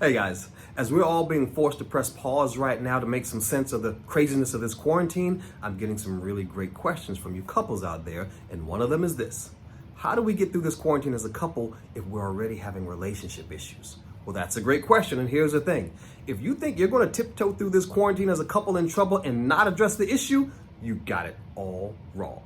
Hey guys, as we're all being forced to press pause right now to make some sense of the craziness of this quarantine, I'm getting some really great questions from you couples out there, and one of them is this. How do we get through this quarantine as a couple if we're already having relationship issues? Well, that's a great question, and here's the thing. If you think you're going to tiptoe through this quarantine as a couple in trouble and not address the issue, you got it all wrong.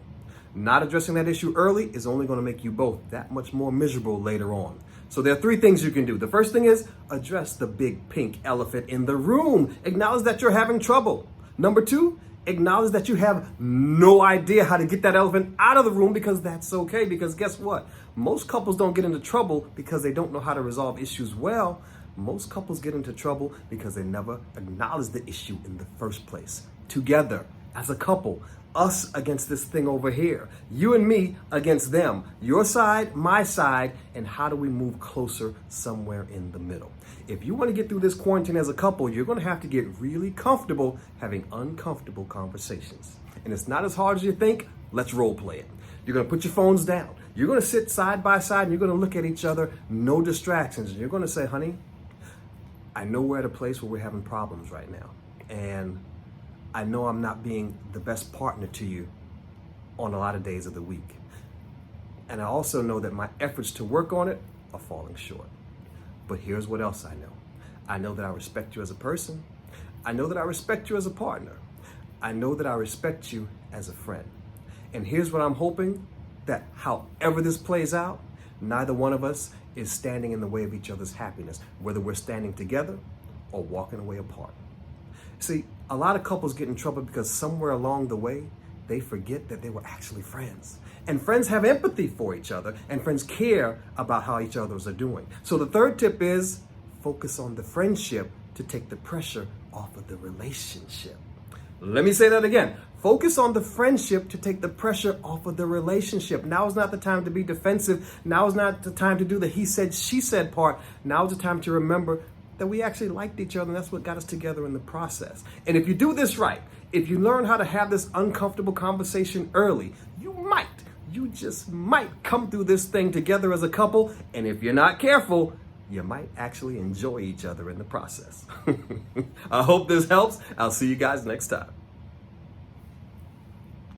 Not addressing that issue early is only going to make you both that much more miserable later on. So there are three things you can do. The first thing is address the big pink elephant in the room. Acknowledge that you're having trouble. Number two, acknowledge that you have no idea how to get that elephant out of the room, because that's okay. Because guess what? Most couples don't get into trouble because they don't know how to resolve issues well. Most couples get into trouble because they never acknowledge the issue in the first place. Together, as a couple, us against this thing over here, you and me against them, your side, my side, and how do we move closer somewhere in the middle? If you want to get through this quarantine as a couple, you're going to have to get really comfortable having uncomfortable conversations. And it's not as hard as you think. Let's role play it. You're going to put your phones down. You're going to sit side by side and you're going to look at each other, no distractions. And you're going to say, honey, I know we're at a place where we're having problems right now. And I know I'm not being the best partner to you on a lot of days of the week. And I also know that my efforts to work on it are falling short. But here's what else I know. I know that I respect you as a person. I know that I respect you as a partner. I know that I respect you as a friend. And here's what I'm hoping, that however this plays out, neither one of us is standing in the way of each other's happiness, whether we're standing together or walking away apart. See, a lot of couples get in trouble because somewhere along the way, they forget that they were actually friends. And friends have empathy for each other, and friends care about how each others are doing. So the third tip is focus on the friendship to take the pressure off of the relationship. Let me say that again. Focus on the friendship to take the pressure off of the relationship. Now is not the time to be defensive. Now is not the time to do the he said, she said part. Now is the time to remember that we actually liked each other, and that's what got us together in the process. And if you do this right, if you learn how to have this uncomfortable conversation early, you just might come through this thing together as a couple. And if you're not careful, you might actually enjoy each other in the process. I hope this helps. I'll see you guys next time.